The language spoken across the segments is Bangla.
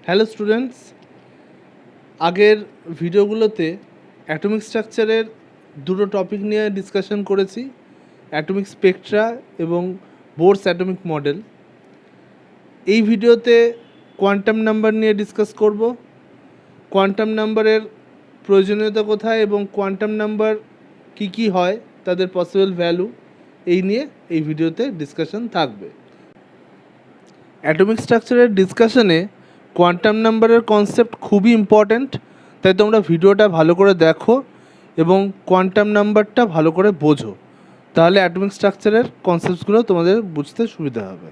হ্যালো স্টুডেন্টস, আগের ভিডিওগুলোতে অ্যাটমিক স্ট্রাকচারের দুটো টপিক নিয়ে ডিসকাশন করেছি, অ্যাটমিক স্পেকট্রা এবং বোরস অ্যাটমিক মডেল। এই ভিডিওতে কোয়ান্টাম নাম্বার নিয়ে ডিসকাস করব। কোয়ান্টাম নাম্বারের প্রয়োজনীয়তা কোথায় এবং কোয়ান্টাম নাম্বার কী হয়, তাদের পসিবল ভ্যালু, এই নিয়ে এই ভিডিওতে ডিসকাশন থাকবে। অ্যাটমিক স্ট্রাকচারের ডিসকাশনে কোয়ান্টাম নাম্বারের কনসেপ্ট খুবই ইম্পর্ট্যান্ট, তাই তোমরা ভিডিওটা ভালো করে দেখো এবং কোয়ান্টাম নাম্বারটা ভালো করে বোঝো, তাহলে অ্যাটমিক স্ট্রাকচারের কনসেপ্টসগুলো তোমাদের বুঝতে সুবিধা হবে।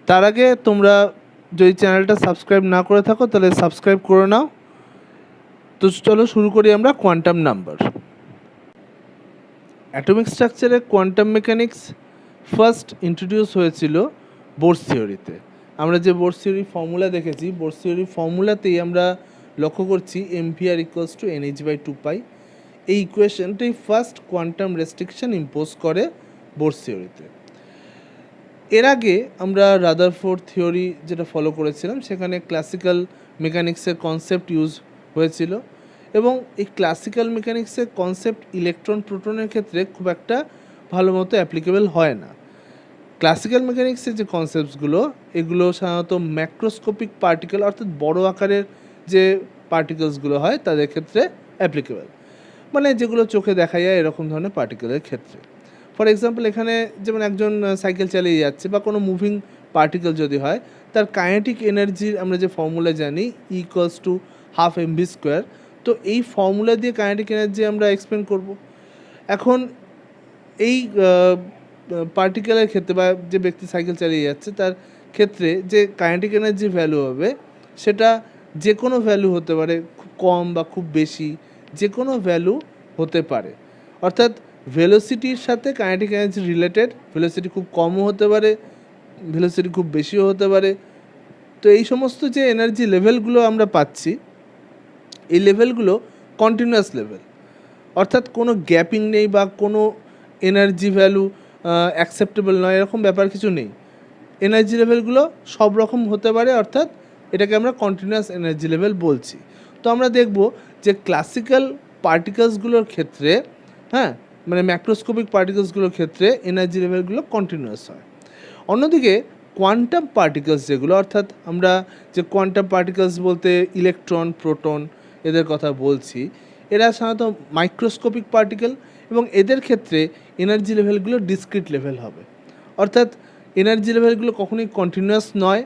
তার আগে তোমরা যদি চ্যানেলটা সাবস্ক্রাইব না করে থাকো তাহলে সাবস্ক্রাইব করে নাও। তো চলো শুরু করি আমরা কোয়ান্টাম নাম্বার। অ্যাটমিক স্ট্রাকচারে কোয়ান্টাম মেকানিক্স ফার্স্ট ইন্ট্রোডিউস হয়েছিল বোরস থিওরিতে। আমরা যে বোরস থিওরি ফর্মুলা দেখেছি, বোরস থিওরি ফর্মুলাতেই আমরা লক্ষ্য করছি MVR ইকুয়ালস টু NH/2π। এই ইকুয়েশনটাই ফার্স্ট কোয়ান্টাম রেস্ট্রিকশন ইম্পোজ করে বোরস থিওরিতে। এর আগে আমরা রাদারফোর্ড থিওরি যেটা ফলো করেছিলাম, সেখানে ক্লাসিক্যাল মেকানিক্সের কনসেপ্ট ইউজ হয়েছিল এবং এই ক্লাসিক্যাল মেকানিক্সের কনসেপ্ট ইলেকট্রন প্রোটনের ক্ষেত্রে খুব একটা ভালো মতো অ্যাপ্লিকেবল হয় না। ক্লাসিক্যাল মেকানিক্সের যে কনসেপ্টসগুলো, এগুলো সাধারণত ম্যাক্রোস্কোপিক পার্টিকেল অর্থাৎ বড় আকারের যে পার্টিকেলসগুলো হয় তাদের ক্ষেত্রে অ্যাপ্লিকেবল, মানে যেগুলো চোখে দেখা যায় এরকম ধরনের পার্টিকেলের ক্ষেত্রে। ফর এক্সাম্পল, এখানে যেমন একজন সাইকেল চালিয়ে যাচ্ছে বা কোনো মুভিং পার্টিকেল যদি হয়, তার কাইনেটিক এনার্জির আমরা যে ফর্মুলা জানি ইকুয়ালস টু ½ mv²। তো এই ফর্মুলা দিয়ে কাইনেটিক এনার্জি আমরা এক্সপ্লেন করব। এখন এই পার্টিকেলের ক্ষেত্রে বা যে ব্যক্তি সাইকেল চালিয়ে যাচ্ছে তার ক্ষেত্রে যে কাইনেটিক এনার্জি ভ্যালু হবে, সেটা যে কোনো ভ্যালু হতে পারে, খুব কম বা খুব বেশি, যে কোনো ভ্যালু হতে পারে। অর্থাৎ ভেলোসিটির সাথে কাইনেটিক এনার্জি রিলেটেড, ভেলোসিটি খুব কমও হতে পারে, ভেলোসিটি খুব বেশিও হতে পারে। তো এই সমস্ত যে এনার্জি লেভেলগুলো আমরা পাচ্ছি, এই লেভেলগুলো কন্টিনিউয়াস লেভেল, অর্থাৎ কোনো গ্যাপিং নেই বা কোনো এনার্জি ভ্যালু অ্যাকসেপ্টেবল নয়, এরকম ব্যাপার কিছু নেই। এনার্জি লেভেলগুলো সব রকম হতে পারে, অর্থাৎ এটাকে আমরা কন্টিনিউয়াস এনার্জি লেভেল বলছি। তো আমরা দেখব যে ক্লাসিক্যাল পার্টিকেলসগুলোর ক্ষেত্রে, মানে ম্যাক্রোস্কোপিক পার্টিকেলসগুলোর ক্ষেত্রে এনার্জি লেভেলগুলো কন্টিনিউয়াস হয়। অন্যদিকে কোয়ান্টাম পার্টিকেলস যেগুলো, অর্থাৎ আমরা যে কোয়ান্টাম পার্টিকেলস বলতে ইলেকট্রন, প্রোটন এদের কথা বলছি, এরা সাধারণত মাইক্রোস্কোপিক পার্টিকেল এবং এদের ক্ষেত্রে এনার্জি লেভেলগুলো ডিসক্রিট লেভেল হবে। অর্থাৎ এনার্জি লেভেলগুলো কখনোই কন্টিনিউয়াস নয়,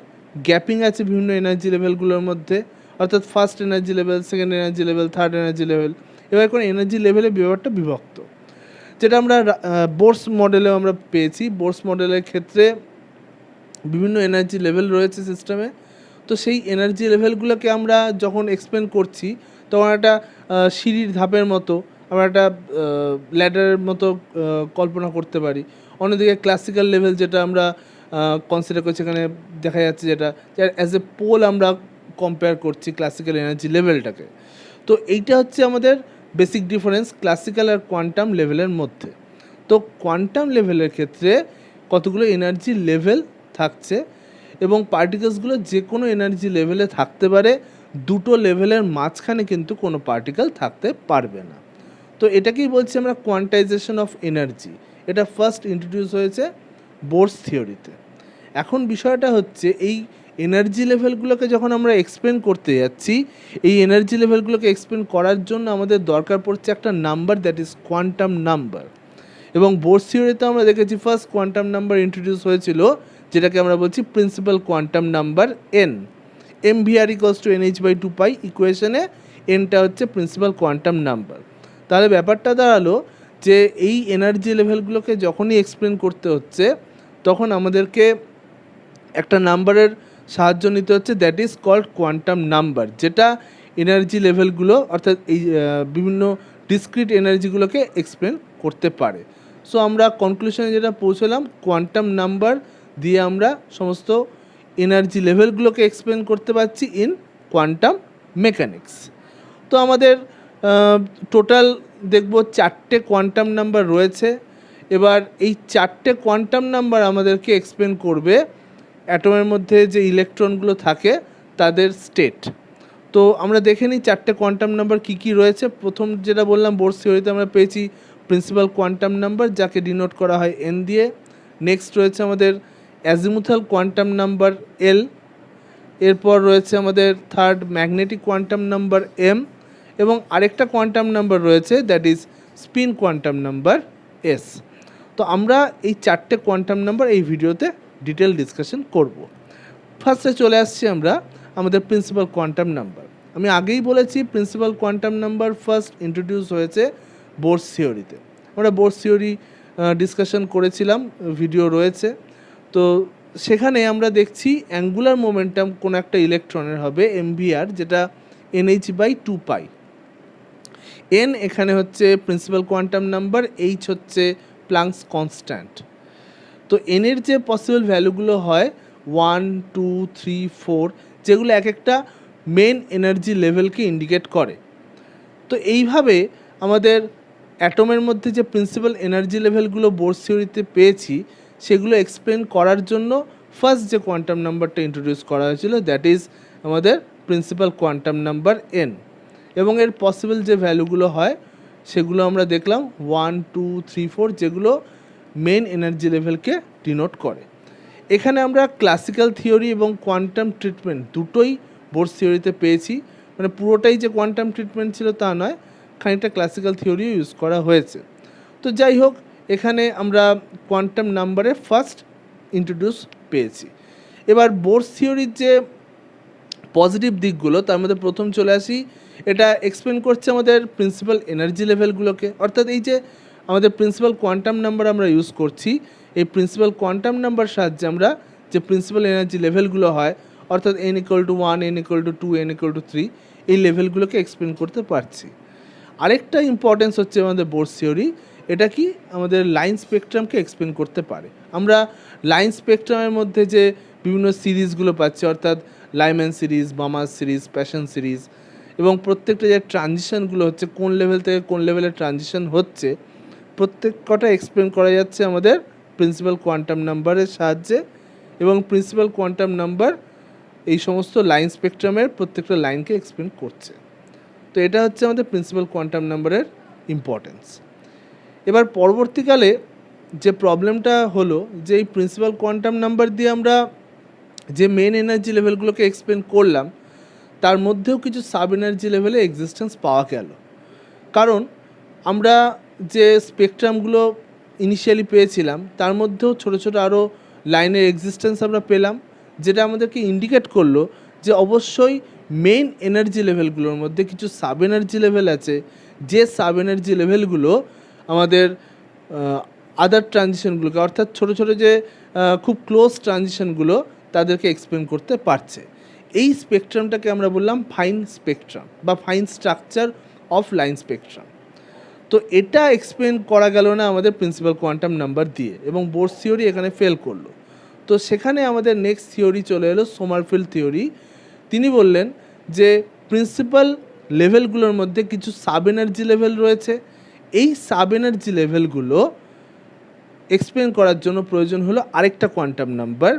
গ্যাপিং আছে বিভিন্ন এনার্জি লেভেলগুলোর মধ্যে, অর্থাৎ first energy level, second energy level, third energy level, এবার করে এনার্জি লেভেলে ব্যাপারটা বিভক্ত, যেটা আমরা বোরস মডেলেও আমরা পেয়েছি। বোরস মডেলের ক্ষেত্রে বিভিন্ন এনার্জি লেভেল রয়েছে সিস্টেমে। তো সেই এনার্জি লেভেলগুলোকে আমরা যখন এক্সপ্লেন করছি, তখন একটা সিঁড়ির ধাপের মতো, আমরা একটা ল্যাডারের মতো কল্পনা করতে পারি। অন্যদিকে ক্লাসিক্যাল লেভেল যেটা আমরা কনসিডার করছি, এখানে দেখা যাচ্ছে যেটা অ্যাজ এ পোল আমরা কম্পেয়ার করছি ক্লাসিক্যাল এনার্জি লেভেলটাকে। তো এইটা হচ্ছে আমাদের বেসিক ডিফারেন্স ক্লাসিক্যাল আর কোয়ান্টাম লেভেলের মধ্যে। তো কোয়ান্টাম লেভেলের ক্ষেত্রে কতগুলো এনার্জি লেভেল থাকছে এবং পার্টিকেলসগুলো যে কোনো এনার্জি লেভেলে থাকতে পারে, দুটো লেভেলের মাঝখানে কিন্তু কোনো পার্টিকেল থাকতে পারবে না। তো এটাকেই বলছি আমরা কোয়ান্টাইজেশন অফ এনার্জি। এটা ফার্স্ট ইন্ট্রোডিউস হয়েছে বোরস থিওরিতে। এখন বিষয়টা হচ্ছে, এই এনার্জি লেভেলগুলোকে যখন আমরা এক্সপ্লেন করতে যাচ্ছি, এই এনার্জি লেভেলগুলোকে এক্সপ্লেন করার জন্য আমাদের দরকার পড়ছে একটা number, that is quantum number. এবং বোরস থিওরিতে আমরা দেখেছি ফার্স্ট কোয়ান্টাম নাম্বার ইন্ট্রোডিউস হয়েছিল, যেটাকে আমরা বলছি principal quantum number n। MVR equals to NH/2π ইকুয়েশনে nটা হচ্ছে প্রিন্সিপাল কোয়ান্টাম নাম্বার। তাহলে ব্যাপারটা দাঁড়ালো যে এই এনার্জি লেভেলগুলোকে যখনই এক্সপ্লেন করতে হচ্ছে, তখন আমাদেরকে একটা নাম্বারের সাহায্য নিতে হচ্ছে, that is called quantum number, যেটা এনার্জি লেভেলগুলো অর্থাৎ এই বিভিন্ন ডিসক্রিট এনার্জিগুলোকে এক্সপ্লেন করতে পারে। সো আমরা কনক্লুশনে যেটা পৌঁছলাম, কোয়ান্টাম নাম্বার দিয়ে আমরা সমস্ত এনার্জি লেভেলগুলোকে এক্সপ্লেন করতে পারছি ইন কোয়ান্টাম মেকানিক্স। তো আমাদের টোটাল দেখব 4টে কোয়ান্টাম নাম্বার রয়েছে। এবার এই 4টে কোয়ান্টাম নাম্বার আমাদেরকে এক্সপ্লেন করবে অ্যাটমের মধ্যে যে ইলেকট্রনগুলো থাকে তাদের স্টেট। তো আমরা দেখে নিই চারটে কোয়ান্টাম নাম্বার কী কী রয়েছে। প্রথম যেটা বললাম বোরস থিওরিতে আমরা পেয়েছি প্রিন্সিপাল কোয়ান্টাম নাম্বার, যাকে ডিনোট করা হয় এন দিয়ে। নেক্সট রয়েছে আমাদের অ্যাজিমুথাল কোয়ান্টাম নাম্বার এল। এরপর রয়েছে আমাদের third magnetic quantum number M, এবং আরেকটা কোয়ান্টাম নাম্বার রয়েছে that is spin quantum number S. তো আমরা এই চারটে কোয়ান্টাম নাম্বার এই ভিডিওতে ডিটেল ডিসকাশন করব। ফার্স্টে চলে আসছি আমরা আমাদের প্রিন্সিপাল কোয়ান্টাম নাম্বার। আমি আগেই বলেছি principal quantum number first introduce হয়েছে বোরস থিওরিতে। আমরা বোরস থিওরি ডিসকাশন করেছিলাম, ভিডিও রয়েছে। তো সেখানে আমরা দেখছি অ্যাঙ্গুলার মোমেন্টাম কোনো একটা ইলেকট্রনের হবে এমভিআর, যেটা NH/2π। এন এখানে হচ্ছে প্রিন্সিপাল কোয়ান্টাম নাম্বার, এইচ হচ্ছে প্লাঙ্কস কনস্ট্যান্ট। তো এনের যে পসিবল ভ্যালুগুলো হয় 1, 2, 3, 4, যেগুলো এক একটা মেন এনার্জি লেভেলকে ইন্ডিকেট করে। তো এইভাবে আমাদের অ্যাটমের মধ্যে যে প্রিন্সিপাল এনার্জি লেভেলগুলো বোরস থিওরিতে পেয়েছি, সেগুলো এক্সপ্লেন করার জন্য ফার্স্ট যে কোয়ান্টাম নাম্বারটা ইন্ট্রোডিউস করা হয়েছিল দ্যাট ইজ আমাদের প্রিন্সিপাল কোয়ান্টাম নাম্বার এন। এবং এর পসিবল যে ভ্যালুগুলো হয় সেগুলো আমরা দেখলাম 1, 2, 3, 4, যেগুলো মেন এনার্জি লেভেলকে ডিনোট করে। এখানে আমরা ক্লাসিক্যাল থিওরি এবং কোয়ান্টাম ট্রিটমেন্ট দুটোই বোরস থিওরিতে পেয়েছি। মানে পুরোটাই যে কোয়ান্টাম ট্রিটমেন্ট ছিল তা নয়, খানিকটা ক্লাসিক্যাল থিওরিও ইউজ করা হয়েছে। তো যাই হোক, এখানে আমরা কোয়ান্টাম নাম্বারে ফার্স্ট ইন্ট্রোডিউস পেয়েছি। এবার বোরস থিওরির যে পজিটিভ দিকগুলো, তার মধ্যে প্রথম চলে আসি, এটা এক্সপ্লেন করছে আমাদের প্রিন্সিপাল এনার্জি লেভেলগুলোকে। অর্থাৎ এই যে আমাদের প্রিন্সিপাল কোয়ান্টাম নাম্বার আমরা ইউজ করছি, এই প্রিন্সিপাল কোয়ান্টাম নাম্বার সাহায্যে আমরা যে প্রিন্সিপাল এনার্জি লেভেলগুলো হয়, অর্থাৎ n=1, n=2, n=3, এই লেভেলগুলোকে এক্সপ্লেন করতে পারছি। আরেকটা ইম্পর্টেন্স হচ্ছে আমাদের বোরস থিওরি, এটা কি আমাদের লাইন স্পেকট্রামকে এক্সপ্লেন করতে পারে। আমরা লাইন স্পেকট্রামের মধ্যে যে বিভিন্ন সিরিজগুলো পাচ্ছি, অর্থাৎ Lyman series, Balmer series, Paschen series, এবং প্রত্যেকটা যে ট্রানজিশনগুলো হচ্ছে, কোন লেভেল থেকে কোন লেভেলে ট্রানজিশন হচ্ছে, প্রত্যেক কটা এক্সপ্লেন করা যাচ্ছে আমাদের প্রিন্সিপাল কোয়ান্টাম নাম্বারের সাহায্যে। এবং প্রিন্সিপাল কোয়ান্টাম নাম্বার এই সমস্ত লাইন স্পেকট্রামের প্রত্যেকটা লাইনকে এক্সপ্লেন করছে। তো এটা হচ্ছে আমাদের প্রিন্সিপাল কোয়ান্টাম নাম্বারের ইম্পর্টেন্স। এবার পরবর্তীকালে যে প্রবলেমটা হলো যে এই প্রিন্সিপাল কোয়ান্টাম নাম্বার দিয়ে আমরা যে মেন এনার্জি লেভেলগুলোকে এক্সপ্লেন করলাম, তার মধ্যেও কিছু সাব এনার্জি লেভেলে এক্সিস্টেন্স পাওয়া গেল। কারণ আমরা যে স্পেকট্রামগুলো ইনিশিয়ালি পেয়েছিলাম, তার মধ্যেও ছোটো ছোটো আরও লাইনের এক্সিস্টেন্স আমরা পেলাম, যেটা আমাদেরকে ইন্ডিকেট করলো যে অবশ্যই মেইন এনার্জি লেভেলগুলোর মধ্যে কিছু সাব এনার্জি লেভেল আছে, যে সাব এনার্জি লেভেলগুলো আমাদের আদার ট্রানজিশনগুলোকে, অর্থাৎ ছোটো ছোটো যে খুব ক্লোজ ট্রানজিশনগুলো, তাদেরকে এক্সপ্লেন করতে পারছে। এই স্পেকট্রামটাকে আমরা বললাম ফাইন স্পেকট্রাম বা fine structure of line spectrum. তো এটা এক্সপ্লেন করা গেল না আমাদের প্রিন্সিপাল কোয়ান্টাম নাম্বার দিয়ে, এবং বোরস থিওরি এখানে ফেল করলো। তো সেখানে আমাদের নেক্সট থিওরি চলে এলো সোমারফিল্ড থিওরি। তিনি বললেন যে প্রিন্সিপাল লেভেলগুলোর মধ্যে কিছু সাব এনার্জি লেভেল রয়েছে, এই সাব এনার্জি লেভেলগুলো এক্সপ্লেন করার জন্য প্রয়োজন হলো আরেকটা quantum number,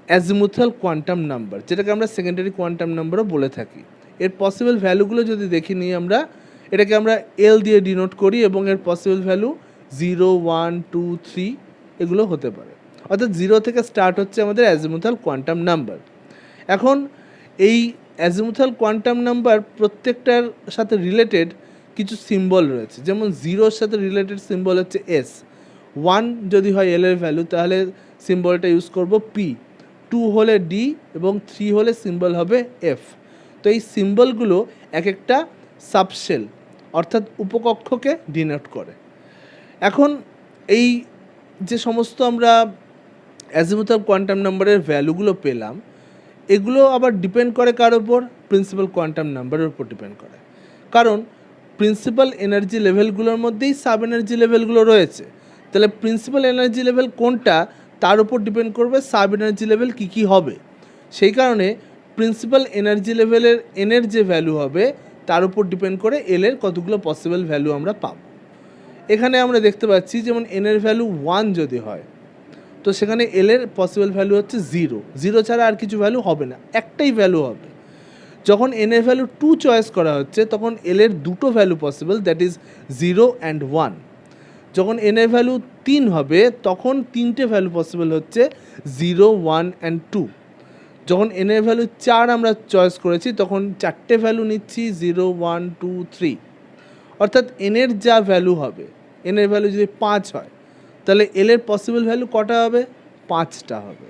azimuthal quantum number, যেটাকে আমরা সেকেন্ডারি কোয়ান্টাম নাম্বারও বলে থাকি। এর পসিবল ভ্যালুগুলো যদি দেখে নিই আমরা, এটাকে আমরা এল দিয়ে ডিনোট করি, এবং এর পসিবল ভ্যালু 0, 1, 2, 3 এগুলো হতে পারে। অর্থাৎ 0 থেকে স্টার্ট হচ্ছে আমাদের অ্যাজিমুথাল কোয়ান্টাম নাম্বার। এখন এই অ্যাজিমুথাল কোয়ান্টাম নাম্বার প্রত্যেকটার সাথে রিলেটেড কিছু সিম্বল রয়েছে। যেমন 0-র সাথে রিলেটেড সিম্বল হচ্ছে এস, 1 যদি হয় এল এর ভ্যালু তাহলে সিম্বলটা ইউজ করব পি, 2 হলে ডি, এবং 3 হলে সিম্বল হবে এফ। তো এই সিম্বলগুলো এক একটা সাবশেল অর্থাৎ উপকক্ষকে ডিনোট করে। এখন এই যে সমস্ত আমরা অ্যাজিমুথাল কোয়ান্টাম নাম্বারের ভ্যালুগুলো পেলাম, এগুলো আবার ডিপেন্ড করে কার ওপর? প্রিন্সিপাল কোয়ান্টাম নাম্বারের উপর ডিপেন্ড করে। কারণ প্রিন্সিপাল এনার্জি লেভেলগুলোর মধ্যেই সাব এনার্জি লেভেলগুলো রয়েছে। তাহলে প্রিন্সিপাল এনার্জি লেভেল কোনটা তার উপর ডিপেন্ড করবে সাব এনার্জি লেভেল কী কী হবে। সেই কারণে প্রিন্সিপাল এনার্জি লেভেলের এনের যে ভ্যালু হবে তার উপর ডিপেন্ড করে এলের কতগুলো পসিবল ভ্যালু আমরা পাব। এখানে আমরা দেখতে পাচ্ছি যেমন এনের ভ্যালু 1 যদি হয়, তো সেখানে এল এর পসিবল ভ্যালু হচ্ছে 0, 0 ছাড়া আর কিছু ভ্যালু হবে না, একটাই ভ্যালু হবে। যখন এন এর ভ্যালু 2 চয়েস করা হচ্ছে তখন এল এর দুটো value possible, that is 0 and 1। যখন এন এর ভ্যালু 3 হবে তখন তিনটে ভ্যালু পসিবল হচ্ছে 0, 1 অ্যান্ড 2। যখন এন এর ভ্যালু 4 আমরা চয়েস করেছি তখন চারটে ভ্যালু নিচ্ছি 0, 1, 2, 3। অর্থাৎ এন এর যা ভ্যালু হবে, এন এর ভ্যালু যদি 5 হয় তাহলে এল এর পসিবল ভ্যালু কটা হবে? 5টা হবে।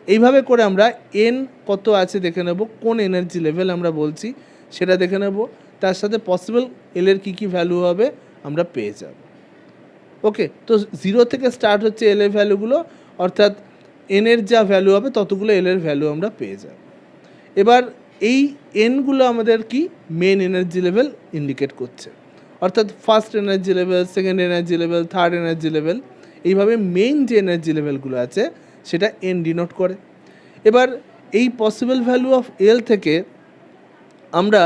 এইভাবে করে আমরা এন কত আছে দেখে নেব, কোন এনার্জি লেভেল আমরা বলছি সেটা দেখে নেব, তার সাথে পসিবল এল এর কী কী ভ্যালু হবে আমরা পেয়ে যাব। ওকে, তো 0 থেকে স্টার্ট হচ্ছে এল এর ভ্যালুগুলো, অর্থাৎ এন এর যা ভ্যালু হবে ততগুলো এল এর ভ্যালু আমরা পেয়ে যাব। এবার এই এনগুলো আমাদের কি মেন এনার্জি লেভেল ইন্ডিকেট করছে, অর্থাৎ first energy level, second energy level, third energy level, এইভাবে মেইন যে এনার্জি লেভেলগুলো আছে সেটা এন ডিনোট করে। এবার এই পসিবল ভ্যালু অফ এল থেকে আমরা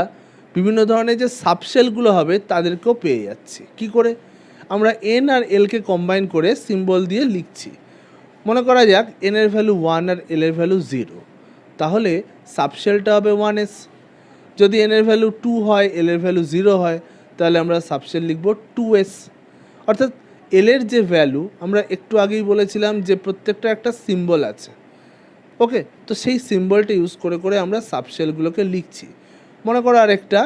বিভিন্ন ধরনের যে সাবশেলগুলো হবে তাদেরকেও পেয়ে যাচ্ছি। কি করে? আমরা এন আর এলকে কম্বাইন করে সিম্বল দিয়ে লিখছি। মনে করা যাক এন এর ভ্যালু 1 আর এল এর ভ্যালু 0, তাহলে সাবশেলটা হবে 1s। যদি এন এর ভ্যালু 2 হয়, এল এর ভ্যালু 0 হয়, তাহলে আমরা সাবশেল লিখব 2s। অর্থাৎ এল এর যে ভ্যালু, আমরা একটু আগেই বলেছিলাম যে প্রত্যেকটা একটা সিম্বল আছে। ওকে, তো সেই সিম্বলটা ইউজ করে করে আমরা সাবশেলগুলোকে লিখছি। মনে করো আরেকটা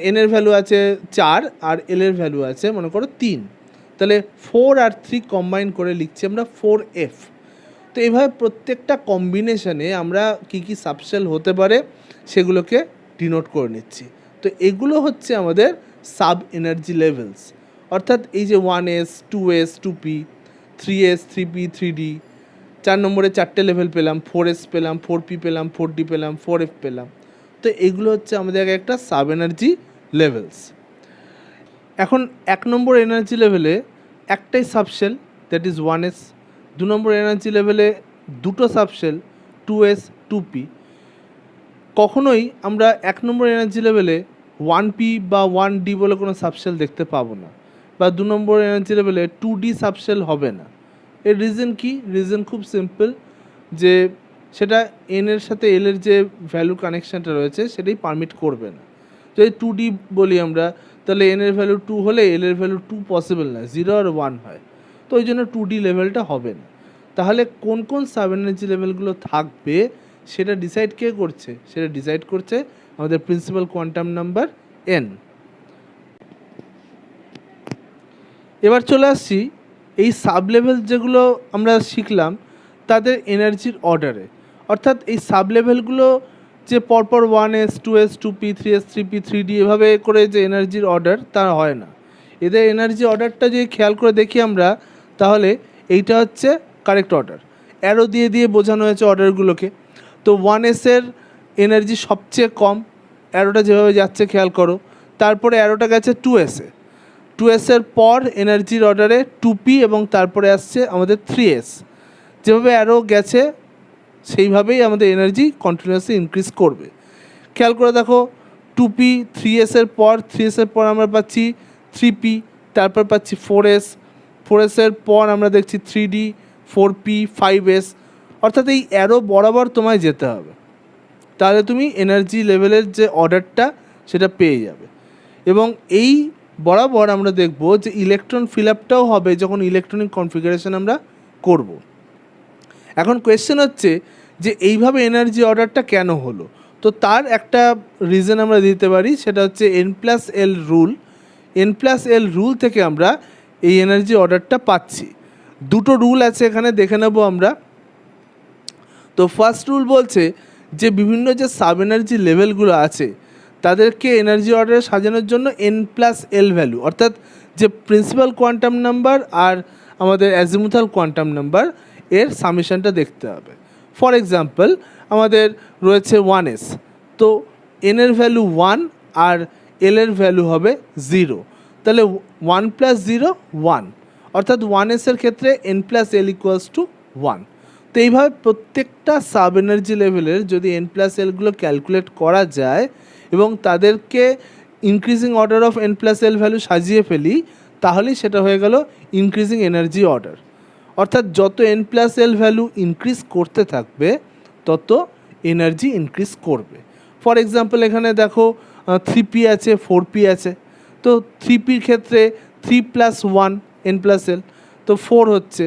এন এর ভ্যালু আছে 4 আর এল এর ভ্যালু আছে মনে করো 3, তাহলে 4 আর 3 কম্বাইন করে লিখছি আমরা 4f। তো এইভাবে প্রত্যেকটা কম্বিনেশনে আমরা কি কি সাবশেল হতে পারে সেগুলোকে ডিনোট করে নিচ্ছি। তো এগুলো হচ্ছে আমাদের সাব এনার্জি লেভেলস, অর্থাৎ এই যে 1s, 2s, 2p, 3s, 3p, 3d, 4 নম্বরে 4টে লেভেল পেলাম, 4s পেলাম, 4p পেলাম, 4d পেলাম, 4f পেলাম। তো এগুলো হচ্ছে আমাদের একটা সাব এনার্জি লেভেলস। এখন 1 নম্বর এনার্জি লেভেলে একটাই subshell, that is 1s। 2 number energy লেভেলে দুটো সাবশেল, 2s, 2p। কখনোই আমরা 1 নম্বর এনার্জি লেভেলে 1p বা 1d বলে কোনো সাবশেল দেখতে পাবো না, বা 2 নম্বর এনার্জি লেভেলে 2d সাবশেল হবে না। এর রিজন কি? রিজন খুব সিম্পল, যে সেটা এন এর সাথে এল এর যে ভ্যালু কানেকশানটা রয়েছে সেটাই পারমিট করবে না। যদি 2d বলি আমরা, তাহলে এন এর ভ্যালু 2 হলে এল এর ভ্যালু 2 পসিবল না, 0 আর 1 হয়, তো ওই জন্য 2d লেভেলটা হবে না। তাহলে কোন কোন সাব এনার্জি লেভেলগুলো থাকবে সেটা ডিসাইড কে করছে? সেটা ডিসাইড করছে আমাদের প্রিন্সিপাল কোয়ান্টাম নাম্বার এন। এবার চলে আসছি এই সাব লেভেল যেগুলো আমরা শিখলাম তাদের এনার্জির অর্ডারে, অর্থাৎ এই সাব লেভেলগুলো যে পরপর 1s, 2s, 2p, 3s, 3p, 3d এভাবে করে যে এনার্জির অর্ডার তা হয় না। এদের এনার্জি অর্ডারটা যদি খেয়াল করে দেখি আমরা, তাহলে এইটা হচ্ছে কারেক্ট অর্ডার, অ্যারো দিয়ে দিয়ে বোঝানো হয়েছে অর্ডারগুলোকে। তো 1s এর এনার্জি সবচেয়ে কম, অ্যারোটা যেভাবে যাচ্ছে খেয়াল করো। তারপরে অ্যারোটা গেছে 2s এ, 2s এর পর এনার্জির অর্ডারে 2p এবং তারপরে আসছে আমাদের 3s। যেভাবে অ্যারো গেছে সেইভাবেই আমাদের এনার্জি কন্টিনিউয়াসলি ইনক্রিজ করবে। খেয়াল করে দেখো 2p, 3s এর পর, 3s এর পর আমরা পাচ্ছি 3p, তারপর পাচ্ছি 4s, 4s এর পর আমরা দেখছি 3d, 4p, 5s। অর্থাৎ এই অ্যারো বরাবর তোমায় যেতে হবে, তাহলে তুমি এনার্জি লেভেলের যে অর্ডারটা সেটা পেয়ে যাবে। এবং এই বরাবর আমরা দেখব যে ইলেকট্রন ফিল আপটাও হবে যখন ইলেকট্রনিক কনফিগারেশন আমরা করব। এখন কোয়েশ্চেন হচ্ছে যে এইভাবে এনার্জি অর্ডারটা কেন হলো? তো তার একটা রিজন আমরা দিতে পারি, সেটা হচ্ছে n+l রুল। n+l রুল থেকে আমরা এই এনার্জি অর্ডারটা পাচ্ছি। দুটো রুল আছে এখানে, দেখে নেব আমরা। তো ফার্স্ট রুল বলছে যে বিভিন্ন যে সাব এনার্জি লেভেলগুলো আছে তাদেরকে এনার্জি অর্ডারে সাজানোর জন্য n+l ভ্যালু, অর্থাৎ যে প্রিন্সিপাল কোয়ান্টাম নাম্বার আর আমাদের অ্যাজিমুথাল কোয়ান্টাম নাম্বার এর সামেশনটা দেখতে হবে। ফর এক্সাম্পল আমাদের রয়েছে 1s, তো n এর ভ্যালু 1 আর l এর ভ্যালু হবে 0, তাহলে 1 + 0 1, অর্থাৎ 1s এর ক্ষেত্রে n+l = 1। তো এইভাবে প্রত্যেকটা সাব এনার্জি লেভেলের যদি n+lগুলো ক্যালকুলেট করা যায় এবং তাদেরকে increasing order of n+l value সাজিয়ে ফেলি, তাহলেই সেটা হয়ে গেল ইনক্রিজিং এনার্জি অর্ডার। অর্থাৎ যত N plus L value increase করতে থাকবে তত এনার্জি ইনক্রিজ করবে। ফর এক্সাম্পল এখানে দেখো 3p আছে, 4p আছে। তো 3pর ক্ষেত্রে 3 + 1 এন প্লাস এল, তো 4 হচ্ছে।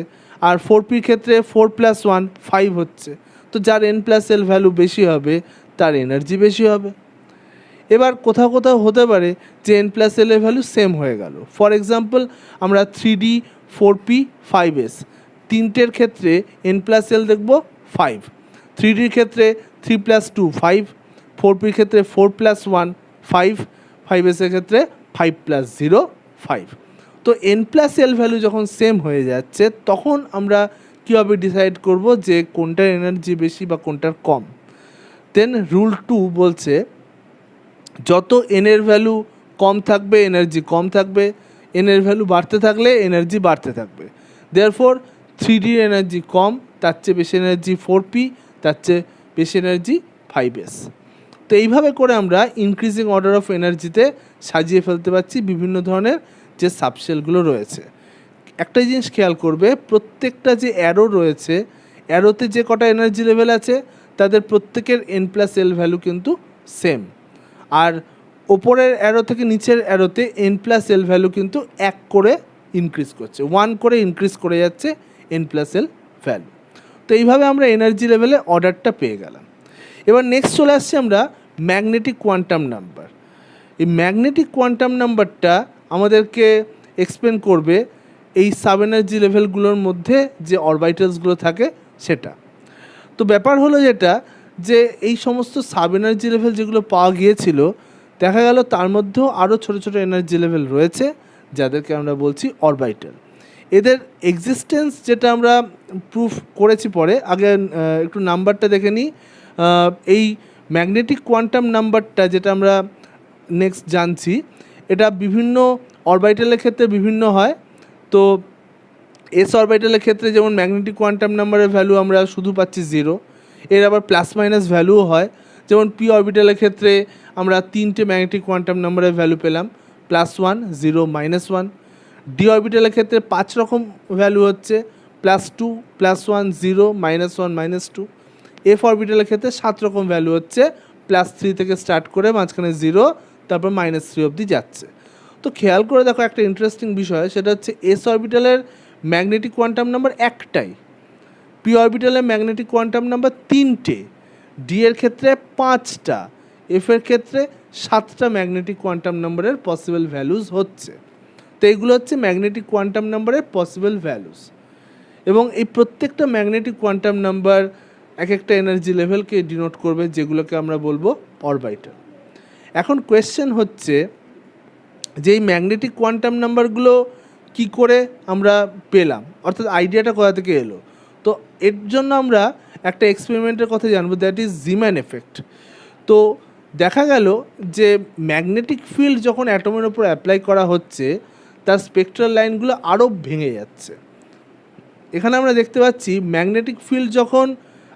আর 4pর ক্ষেত্রে 4 + 1 5 হচ্ছে। তো যার এন প্লাস এল ভ্যালু বেশি হবে তার এনার্জি বেশি হবে। এবার কোথাও কোথাও হতে পারে যে এন প্লাস এল এর ভ্যালু সেম হয়ে গেল। ফর এক্সাম্পল আমরা 3D 4p 5s তিনটের ক্ষেত্রে এন প্লাস এল দেখব 5, 3Dর ক্ষেত্রে 3 + 2 5, 4pর ক্ষেত্রে 4 + 1 5, 5s এর ক্ষেত্রে 5 + 0 5। তো এন প্লাস এল ভ্যালু যখন সেম হয়ে যাচ্ছে তখন আমরা কীভাবে ডিসাইড করব যে কোনটার এনার্জি বেশি বা কোনটার কম। দেন রুল 2 বলছে যত এনের ভ্যালু কম থাকবে এনার্জি কম থাকবে, এনের ভ্যালু বাড়তে থাকলে এনার্জি বাড়তে থাকবে। দেয়ারফর 3Dর এনার্জি কম, তার চেয়ে বেশি এনার্জি 4p, তার চেয়ে বেশি এনার্জি 5s। তো এইভাবে করে আমরা ইনক্রিজিং অর্ডার অফ এনার্জিতে সাজিয়ে ফেলতে পারছি বিভিন্ন ধরনের যে সাবশেলগুলো রয়েছে। একটা জিনিস খেয়াল করবে, প্রত্যেকটা যে অ্যারো রয়েছে, অ্যারোতে যে কটা এনার্জি লেভেল আছে তাদের প্রত্যেকের এন প্লাস এল ভ্যালু কিন্তু সেম। আর ওপরের অ্যারো থেকে নিচের অ্যারোতে এন প্লাস এল ভ্যালু কিন্তু 1 করে ইনক্রিজ করছে, 1 করে ইনক্রিজ করে যাচ্ছে এন প্লাস এল ভ্যালু। তো এইভাবে আমরা এনার্জি লেভেলে অর্ডারটা পেয়ে গেলাম। এবার নেক্সট চলে আসছি আমরা ম্যাগনেটিক কোয়ান্টাম নাম্বার। এই ম্যাগনেটিক কোয়ান্টাম নাম্বারটা আমাদেরকে এক্সপ্লেন করবে এই সাব এনার্জি লেভেলগুলোর মধ্যে যে অরবিটালসগুলো থাকে সেটা। তো ব্যাপার হলো যেটা যে এই সমস্ত সাব এনার্জি লেভেল যেগুলো পাওয়া গিয়েছিল দেখা গেল তার মধ্যেও আরও ছোটো ছোটো এনার্জি লেভেল রয়েছে যাদেরকে আমরা বলছি অরবিটাল। এদের এক্সিস্টেন্স যেটা আমরা প্রুফ করেছি পরে, আগে একটু নাম্বারটা দেখে নিই। এই ম্যাগনেটিক কোয়ান্টাম নাম্বারটা যেটা আমরা নেক্সট জানছি এটা বিভিন্ন অরবিটালের ক্ষেত্রে বিভিন্ন হয়। তো এস অরবিটালের ক্ষেত্রে যেমন ম্যাগনেটিক কোয়ান্টাম নাম্বারের ভ্যালু আমরা শুধু পাচ্ছি 0, এর আবার প্লাস মাইনাস ভ্যালুও হয়। যেমন পি অরবিটালের ক্ষেত্রে আমরা 3টে ম্যাগনেটিক কোয়ান্টাম নাম্বারের ভ্যালু পেলাম, +1 0 -1। ডি অরবিটালের ক্ষেত্রে 5 রকম ভ্যালু হচ্ছে, +2 +1 0 -1 -2। এফ অরবিটালের ক্ষেত্রে 7 রকম ভ্যালু হচ্ছে, +3 থেকে স্টার্ট করে মাঝখানে 0 তারপর -3 অবধি যাচ্ছে। তো খেয়াল করে দেখো একটা ইন্টারেস্টিং বিষয়, সেটা হচ্ছে এস অরবিটালের ম্যাগনেটিক কোয়ান্টাম নাম্বার একটাই, পি অরবিটালের ম্যাগনেটিক কোয়ান্টাম নাম্বার 3টে, ডি এর ক্ষেত্রে 5টা, এফ এর ক্ষেত্রে 7টা ম্যাগনেটিক কোয়ান্টাম নাম্বারের পসিবল ভ্যালুজ হচ্ছে। তো এইগুলো হচ্ছে ম্যাগনেটিক কোয়ান্টাম নাম্বারের পসিবল ভ্যালুজ। এবং এই প্রত্যেকটা ম্যাগনেটিক কোয়ান্টাম নাম্বার এক একটা এনার্জি লেভেলকে ডিনোট করবে, যেগুলোকে আমরা বলবো অরবিটাল। এখন কোয়েশ্চেন হচ্ছে যে এই ম্যাগনেটিক কোয়ান্টাম নাম্বারগুলো কি করে আমরা পেলাম, অর্থাৎ আইডিয়াটা কোথা থেকে এলো। তো এর জন্য আমরা একটা এক্সপেরিমেন্টের কথা জানবো, দ্যাট ইজ জিম্যান এফেক্ট। তো দেখা গেল যে ম্যাগনেটিক ফিল্ড যখন অ্যাটমের ওপর অ্যাপ্লাই করা হচ্ছে তার স্পেকট্রাল লাইনগুলো আরও ভেঙে যাচ্ছে। এখানে আমরা দেখতে পাচ্ছি ম্যাগনেটিক ফিল্ড যখন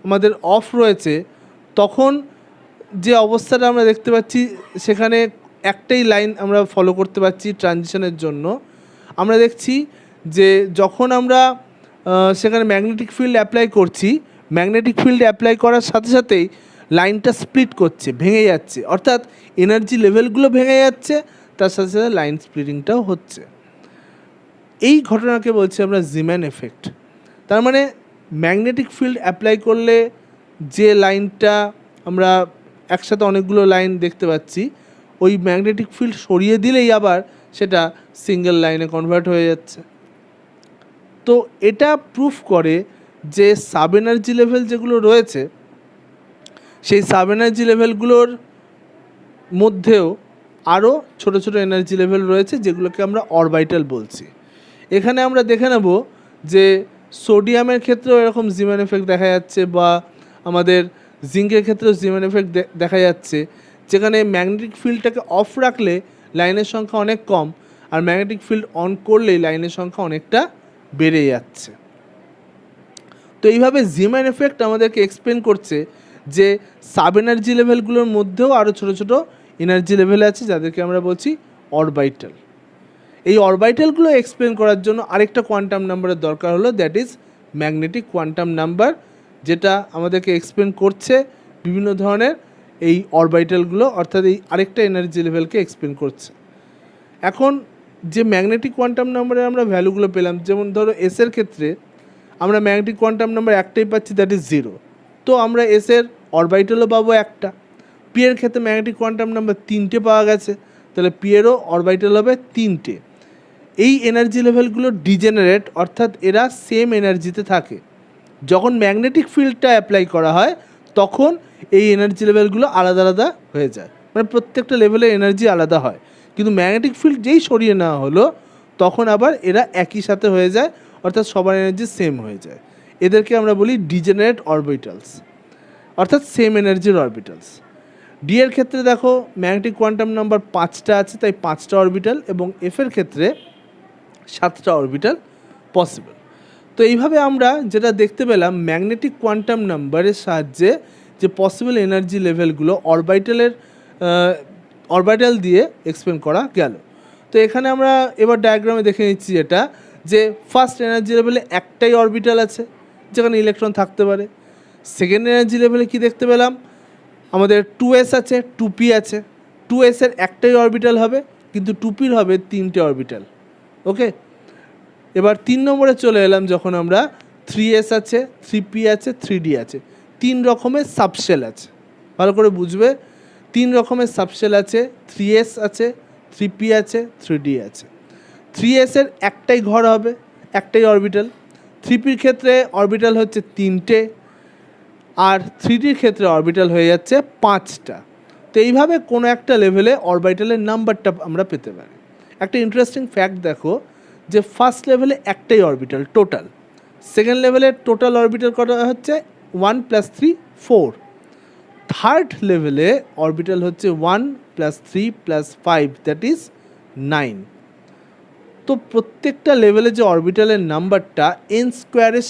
আমাদের অফ রয়েছে তখন যে অবস্থাটা আমরা দেখতে পাচ্ছি সেখানে একটাই লাইন আমরা ফলো করতে পারছি ট্রানজিশনের জন্য। আমরা দেখছি যে যখন আমরা সেখানে ম্যাগনেটিক ফিল্ড অ্যাপ্লাই করছি, ম্যাগনেটিক ফিল্ড অ্যাপ্লাই করার সাথে সাথেই লাইনটা স্প্লিট করছে, ভেঙে যাচ্ছে, অর্থাৎ এনার্জি লেভেলগুলো ভেঙে যাচ্ছে, তার সাথে সাথে লাইন স্প্লিটিংটাও হচ্ছে। এই ঘটনাকে বলছি আমরা জিম্যান এফেক্ট। তার মানে ম্যাগনেটিক ফিল্ড অ্যাপ্লাই করলে যে লাইনটা আমরা একসাথে অনেকগুলো লাইন দেখতে পাচ্ছি, ওই ম্যাগনেটিক ফিল্ড সরিয়ে দিলেই আবার সেটা সিঙ্গেল লাইনে কনভার্ট হয়ে যাচ্ছে। তো এটা প্রুফ করে যে সাব এনার্জি লেভেল যেগুলো রয়েছে সেই সাব এনার্জি লেভেলগুলোর মধ্যেও আরও ছোটো ছোটো এনার্জি লেভেল রয়েছে যেগুলোকে আমরা অরবিটাল বলছি। এখানে আমরা দেখে নেব যে সোডিয়ামের ক্ষেত্রেও এরকম জিম্যান এফেক্ট দেখা যাচ্ছে, বা আমাদের জিঙ্কের ক্ষেত্রেও জিম্যান এফেক্ট দেখা যাচ্ছে, যেখানে ম্যাগনেটিক ফিল্ডটাকে অফ রাখলে লাইনের সংখ্যা অনেক কম, আর ম্যাগনেটিক ফিল্ড অন করলেই লাইনের সংখ্যা অনেকটা বেড়ে যাচ্ছে। তো এইভাবে জিম্যান এফেক্ট আমাদেরকে এক্সপ্লেন করছে যে সাব এনার্জি লেভেলগুলোর মধ্যেও আরও ছোটো ছোটো এনার্জি লেভেল আছে যাদেরকে আমরা বলছি অরবিটাল। এই অরবিটালগুলো এক্সপ্লেন করার জন্য আরেকটা কোয়ান্টাম নাম্বারের দরকার হলো, that is magnetic quantum number, যেটা আমাদেরকে এক্সপ্লেন করছে বিভিন্ন ধরনের এই অরবিটালগুলো, অর্থাৎ এই আরেকটা এনার্জি লেভেলকে এক্সপ্লেন করছে। এখন যে ম্যাগনেটিক কোয়ান্টাম নাম্বারে আমরা ভ্যালুগুলো পেলাম, যেমন ধরো এসের ক্ষেত্রে আমরা ম্যাগনেটিক কোয়ান্টাম নাম্বার একটাই পাচ্ছি, দ্যাট ইজ 0, তো আমরা এসের অরবিটালও পাবো একটা। পি এর ক্ষেত্রে ম্যাগনেটিক কোয়ান্টাম নাম্বার 3টে পাওয়া গেছে, তাহলে পি এরও অরবিটাল হবে 3টে। এই এনার্জি লেভেলগুলো ডিজেনারেট, অর্থাৎ এরা সেম এনার্জিতে থাকে। যখন ম্যাগনেটিক ফিল্ডটা অ্যাপ্লাই করা হয় তখন এই এনার্জি লেভেলগুলো আলাদা আলাদা হয়ে যায়, মানে প্রত্যেকটা লেভেলের এনার্জি আলাদা হয়। কিন্তু ম্যাগনেটিক ফিল্ড যেই সরিয়ে নেওয়া হলো তখন আবার এরা একই সাথে হয়ে যায়, অর্থাৎ সবার এনার্জি সেম হয়ে যায়। এদেরকে আমরা বলি ডিজেনারেট অরবিটালস, অর্থাৎ সেম এনার্জির অরবিটালস। ডি এর ক্ষেত্রে দেখো ম্যাগনেটিক কোয়ান্টাম নাম্বার 5টা আছে, তাই 5টা অরবিটাল, এবং এফ এর ক্ষেত্রে 7টা অরবিটাল পসিবল। তো এইভাবে আমরা যেটা দেখতে পেলাম, ম্যাগনেটিক কোয়ান্টাম নাম্বারের সাহায্যে যে পসিবল এনার্জি লেভেলগুলো অরবিটাল দিয়ে এক্সপ্লেন করা গেল। তো এখানে আমরা এবার ডায়াগ্রামে দেখে নিচ্ছি যেটা, যে ফার্স্ট এনার্জি লেভেলে একটাই অরবিটাল আছে যেখানে ইলেকট্রন থাকতে পারে। সেকেন্ড এনার্জি লেভেলে কি দেখতে পেলাম, আমাদের 2s আছে, 2p আছে। 2s এর একটাই অরবিটাল হবে, কিন্তু 2pর হবে 3টে অরবিটাল। ওকে, এবার 3 নম্বরে চলে এলাম, যখন আমরা 3s আছে, 3p আছে, 3d আছে। 3 রকমের সাবশেল আছে, ভালো করে বুঝবে। 3 রকমের সাবশেল আছে, 3s আছে, 3p আছে, 3d আছে। 3s এর একটাই ঘর হবে, একটাই অরবিটাল। 3pর ক্ষেত্রে অরবিটাল হচ্ছে 3টে, আর 3dর ক্ষেত্রে অরবিটাল হয়ে যাচ্ছে 5টা। তো এইভাবে কোনো একটা লেভেলে অরবিটালের নাম্বারটা আমরা পেতে পারি। একটা ইন্টারেস্টিং ফ্যাক্ট দেখো, যে ফার্স্ট লেভেলে একটাই অরবিটাল টোটাল, সেকেন্ড লেভেলে টোটাল অরবিটাল করা হচ্ছে 1 + 3 4, থার্ড লেভেলে অরবিটাল হচ্ছে 1 + 3 + 5, দ্যাট ইজ 9। তো প্রত্যেকটা লেভেলে যে অরবিটালের নাম্বারটা n²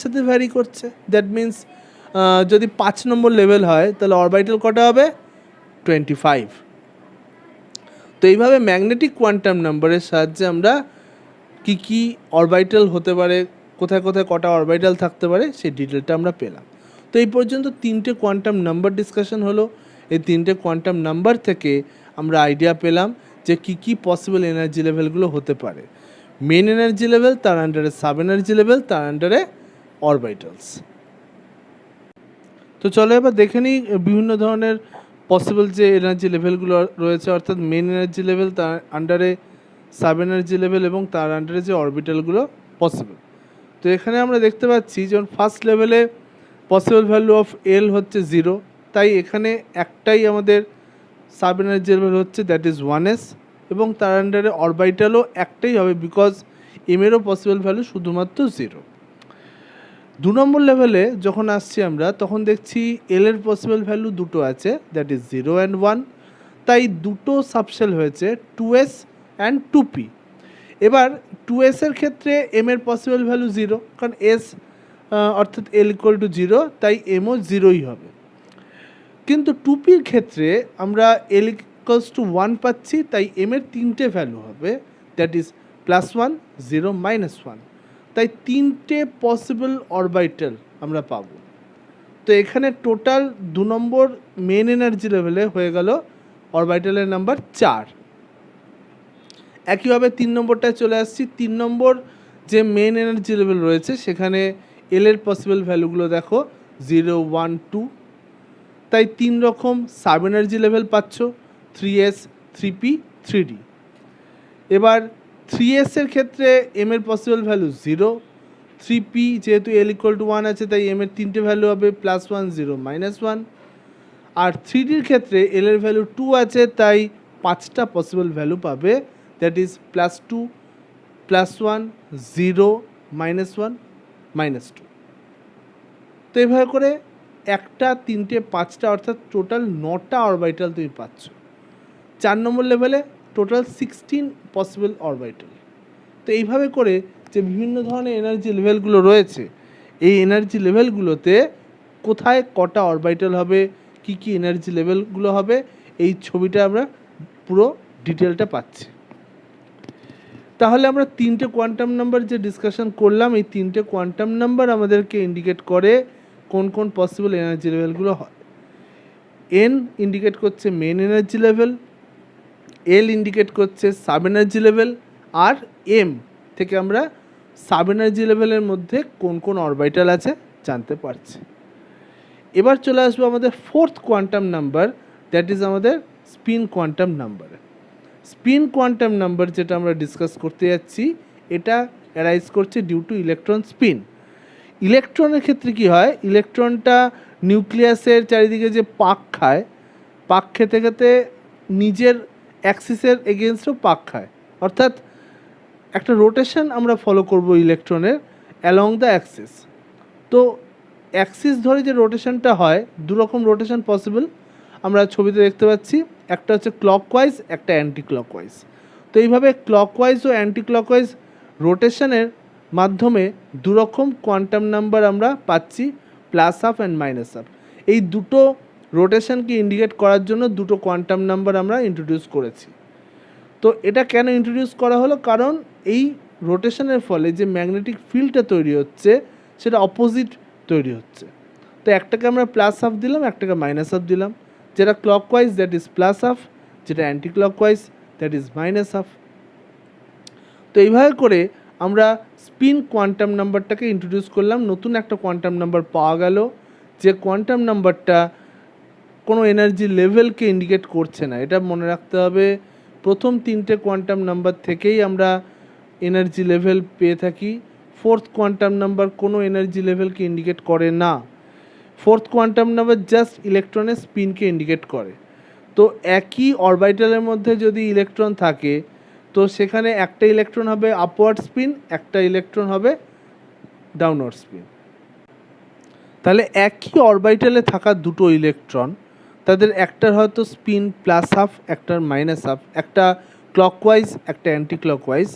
সাথে ভ্যারি করছে, দ্যাট মিন্স যদি 5 নম্বর লেভেল হয় তাহলে অরবিটাল কটা হবে, 25। তো এইভাবে ম্যাগনেটিক কোয়ান্টাম নাম্বারের সাহায্যে আমরা কি কি অরবিটাল হতে পারে, কোথায় কোথায় কটা অরবিটাল থাকতে পারে, সেই ডিটেলটা আমরা পেলাম। তো এই পর্যন্ত 3টে কোয়ান্টাম নাম্বার ডিসকাশন হলো। এই 3টে কোয়ান্টাম নাম্বার থেকে আমরা আইডিয়া পেলাম যে কি কি পসিবল এনার্জি লেভেলগুলো হতে পারে। মেন এনার্জি লেভেল, তার আন্ডারে সাব এনার্জি লেভেল, তার আন্ডারে অরবিটালস। তো চলো এবার দেখে নিই বিভিন্ন ধরনের পসিবল যে এনার্জি লেভেলগুলো রয়েছে, অর্থাৎ মেন এনার্জি লেভেল, তার আন্ডারে সাব এনার্জি লেভেল, এবং তার আন্ডারে যে অরবিটালগুলো পসিবল। তো এখানে আমরা দেখতে পাচ্ছি যেমন ফার্স্ট লেভেলে পসিবল ভ্যালু অফ এল হচ্ছে 0, তাই এখানে একটাই আমাদের সাব এনার্জি লেভেল হচ্ছে, দ্যাট ইজ 1s, এবং তার আন্ডারে অরবিটালও একটাই হবে, বিকজ এমেরও পসিবল ভ্যালু শুধুমাত্র 0। 2 নম্বর লেভেলে যখন আসছি আমরা, তখন দেখছি এল এর পসিবল ভ্যালু দুটো আছে, দ্যাট ইজ 0 অ্যান্ড 1, তাই দুটো সাবশেল হয়েছে, 2s অ্যান্ড 2p। এবার 2s এর ক্ষেত্রে এম এর পসিবল ভ্যালু 0, কারণ s অর্থাৎ l = 0, তাই এমও 0ই হবে। কিন্তু 2pর ক্ষেত্রে আমরা l = 1 পাচ্ছি, তাই এম এর 3টে ভ্যালু হবে, দ্যাট ইজ +1 0 -1, তাই 3টে পসিবল অরবিটাল আমরা পাবো। তো এখানে টোটাল 2 নম্বর মেন এনার্জি লেভেলে হয়ে গেল অরবিটালের নাম্বার 4। একইভাবে 3 নম্বরটায় চলে আসছি। 3 নম্বর যে মেন এনার্জি লেভেল রয়েছে সেখানে এল এর পসিবল ভ্যালুগুলো দেখো 0 1 2, তাই 3 রকম সাব এনার্জি লেভেল পাচ্ছ, 3s 3p 3d। এবার 3s এর ক্ষেত্রে এম এর পসিবল ভ্যালু 0, 3p যেহেতু l = 1 আছে তাই এম এর 3টে ভ্যালু হবে +1 0 -1, আর 3dর ক্ষেত্রে এল এর ভ্যালু 2 আছে, তাই 5টা পসিবল ভ্যালু পাবে, দ্যাট ইজ +2 +1 0 -1 -2। তো এইভাবে করে 1টা 3টে 5টা অর্থাৎ টোটাল 9টা অরবিটাল তুমি পাচ্ছ। 4 নম্বর লেভেলে টোটাল 16 পসিবল অরবিটাল। তো এইভাবে করে যে বিভিন্ন ধরনের এনার্জি লেভেলগুলো রয়েছে, এই এনার্জি লেভেলগুলোতে কোথায় কটা অরবিটাল হবে, কি কি এনার্জি লেভেলগুলো হবে, এই ছবিটা আমরা পুরো ডিটেলটা পাচ্ছি। তাহলে আমরা তিনটে কোয়ান্টাম নাম্বার যে ডিসকাশন করলাম, এই তিনটে কোয়ান্টাম নাম্বার আমাদেরকে ইন্ডিকেট করে কোন কোন পসিবল এনার্জি লেভেলগুলো হয়। এন ইন্ডিকেট করছে main energy level, L indicate করছে সাব এনার্জি লেভেল, আর এম থেকে আমরা সাব এনার্জি লেভেলের মধ্যে কোন কোন অরবিটাল আছে জানতে পারছি। এবার চলে আসবো আমাদের fourth quantum number, that is আমাদের spin quantum number. Spin quantum number যেটা আমরা ডিসকাস করতে যাচ্ছি, এটা অ্যারাইজ করছে ডিউ টু ইলেকট্রন স্পিন। ইলেকট্রনের ক্ষেত্রে কি হয়, ইলেকট্রনটা নিউক্লিয়াসের চারিদিকে যে পাক খায়, পাক খেতে খেতে নিজের অ্যাক্সিসের এগেনস্টও পাক খায়, অর্থাৎ একটা রোটেশন আমরা ফলো করব ইলেকট্রনের অ্যালং দ্য অ্যাক্সিস। তো অ্যাক্সিস ধরে যে রোটেশনটা হয়, দুরকম রোটেশন পসিবল আমরা ছবিতে দেখতে পাচ্ছি, একটা হচ্ছে ক্লকওয়াইজ, একটা অ্যান্টি ক্লকওয়াইজ। তো এইভাবে ক্লকওয়াইজ ও অ্যান্টি ক্লকওয়াইজ রোটেশনের মাধ্যমে দুরকম কোয়ান্টাম নাম্বার আমরা পাচ্ছি, plus half and minus half. এই দুটো রোটেশনকে ইন্ডিকেট করার জন্য দুটো কোয়ান্টাম নাম্বার আমরা ইন্ট্রোডিউস করেছি। তো এটা কেন ইন্ট্রোডিউস করা হলো, কারণ এই রোটেশনের ফলে যে ম্যাগনেটিক ফিল্ডটা তৈরি হচ্ছে সেটা অপোজিট তৈরি হচ্ছে। তো একটাকে আমরা প্লাস হাফ দিলাম, একটাকে মাইনাস হাফ দিলাম। যেটা clockwise that is plus half, যেটা anti clockwise that is minus half. তো এইভাবে করে আমরা স্পিন কোয়ান্টাম নাম্বারটাকে ইন্ট্রোডিউস করলাম। নতুন একটা কোয়ান্টাম নাম্বার পাওয়া গেল, যে কোয়ান্টাম নাম্বারটা কোনো এনার্জি লেভেলকে ইন্ডিকেট করছে না। এটা মনে রাখতে হবে, প্রথম তিনটে কোয়ান্টাম নাম্বার থেকেই আমরা এনার্জি লেভেল পেয়ে থাকি। ফোর্থ কোয়ান্টাম নাম্বার কোনো এনার্জি লেভেলকে ইন্ডিকেট করে না। ফোর্থ কোয়ান্টাম নাম্বার জাস্ট ইলেকট্রনের স্পিনকে ইন্ডিকেট করে। তো একই অরবিটালের মধ্যে যদি ইলেকট্রন থাকে, তো সেখানে একটা ইলেকট্রন হবে আপওয়ার্ড স্পিন, একটা ইলেকট্রন হবে ডাউনওয়ার্ড স্পিন। তাহলে একই অরবিটালে থাকা দুটো ইলেকট্রন, তাদের একটার হয়তো স্পিন প্লাস হাফ, একটার মাইনাস হাফ, একটা ক্লকওয়াইজ, একটা অ্যান্টি ক্লকওয়াইজ।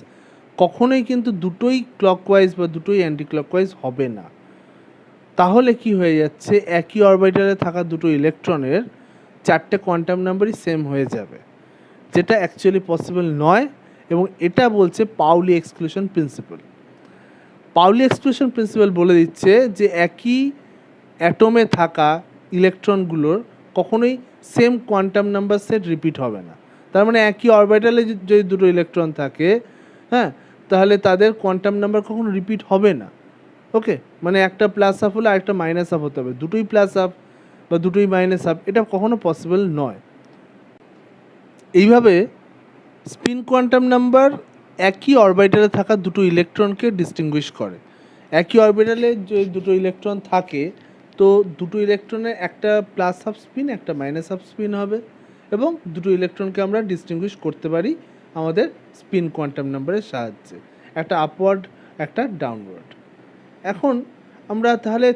কখনোই কিন্তু দুটোই ক্লকওয়াইজ বা দুটোই অ্যান্টি ক্লকওয়াইজ হবে না। তাহলে কি হয়ে যাচ্ছে, একই অরবিটালে থাকা দুটো ইলেকট্রনের চারটে কোয়ান্টাম নাম্বারই সেম হয়ে যাবে, যেটা অ্যাকচুয়ালি পসিবল নয়। এবং এটা বলছে Paoli exclusion principal. Paoli exclusion principal বলে দিচ্ছে যে একই অ্যাটমে থাকা ইলেকট্রনগুলোর কখনোই same quantum number set repeat হবে না। তার মানে একই অরবিটালে যদি দুটো ইলেকট্রন থাকে, হ্যাঁ, তাহলে তাদের কোয়ান্টাম নাম্বার কখনো রিপিট হবে না। ওকে, মানে একটা প্লাস হাফ হলে আরেকটা মাইনাস হাফ হতে হবে, দুটোই প্লাস হাফ বা দুটোই মাইনাস হাফ, এটা কখনো পসিবল নয়। এইভাবে স্পিন কোয়ান্টাম নাম্বার একই অরবিটালে থাকা দুটো ইলেকট্রনকে ডিস্টিংগুইশ করে। একই অরবিটালে যে দুটো ইলেকট্রন থাকে, তো দুটো ইলেকট্রনের একটা প্লাস হাফ স্পিন, একটা মাইনাস হাফ স্পিন হবে, এবং দুটো ইলেকট্রনকে আমরা ডিস্টিংগুইশ করতে পারি আমাদের স্পিন কোয়ান্টাম নাম্বারের সাহায্যে, একটা আপওয়ার্ড, একটা ডাউনওয়ার্ড। এখন আমরা তাহলে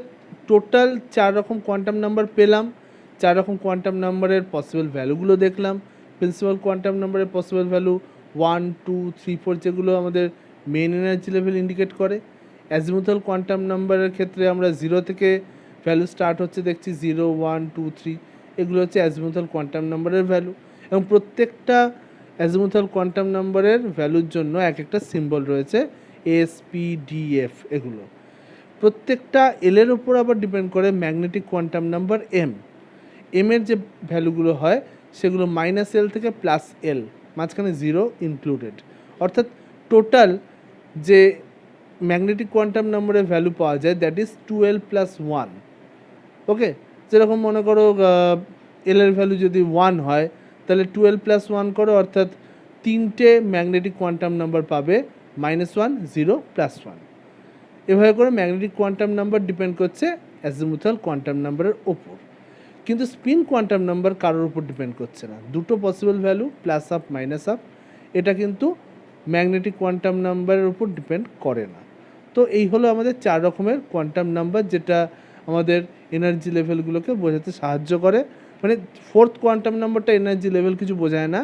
টোটাল 4 রকম কোয়ান্টাম নাম্বার পেলাম। 4 রকম কোয়ান্টাম নাম্বারের পসিবল ভ্যালুগুলো দেখলাম। প্রিন্সিপাল কোয়ান্টাম নাম্বারের পসিবল ভ্যালু 1, 2, 3, 4 যেগুলো আমাদের মেন এনার্জি লেভেল ইন্ডিকেট করে। অ্যাজিমুথাল কোয়ান্টাম নাম্বারের ক্ষেত্রে আমরা 0 থেকে ভ্যালু স্টার্ট হচ্ছে দেখছি, 0, 1, 2, 3, এগুলো হচ্ছে অ্যাজিমুথাল কোয়ান্টাম নাম্বারের ভ্যালু। এবং প্রত্যেকটা অ্যাজিমুথাল কোয়ান্টাম নাম্বারের ভ্যালুর জন্য এক একটা সিম্বল রয়েছে, এস, পি, ডি, এফ। এগুলো প্রত্যেকটা এলের ওপর আবার ডিপেন্ড করে ম্যাগনেটিক কোয়ান্টাম নাম্বার এম। এমের যে ভ্যালুগুলো হয় সেগুলো -L থেকে +L, মাঝখানে 0 ইনক্লুডেড। অর্থাৎ টোটাল যে ম্যাগনেটিক কোয়ান্টাম নাম্বারের ভ্যালু পাওয়া যায় দ্যাট ইজ 2L + 1। ওকে, যেরকম মনে করো এলের ভ্যালু যদি 1 হয়, তাহলে 2L + 1 করো, অর্থাৎ তিনটে ম্যাগনেটিক কোয়ান্টাম নাম্বার পাবে, -1, 0, +1। এভাবে করে ম্যাগনেটিক কোয়ান্টাম নাম্বার ডিপেন্ড করছে অ্যাজিমুথাল কোয়ান্টাম নাম্বারের ওপর। কিন্তু স্পিন কোয়ান্টাম নাম্বার কারোর উপর ডিপেন্ড করছে না। দুটো possible value plus half, minus half, এটা কিন্তু ম্যাগনেটিক কোয়ান্টাম নাম্বারের উপর ডিপেন্ড করে না। তো এই হলো আমাদের 4 রকমের কোয়ান্টাম নাম্বার, যেটা আমাদের এনার্জি লেভেলগুলোকে বোঝাতে সাহায্য করে। মানে ফোর্থ কোয়ান্টাম নাম্বারটা এনার্জি লেভেল কিছু বোঝায় না,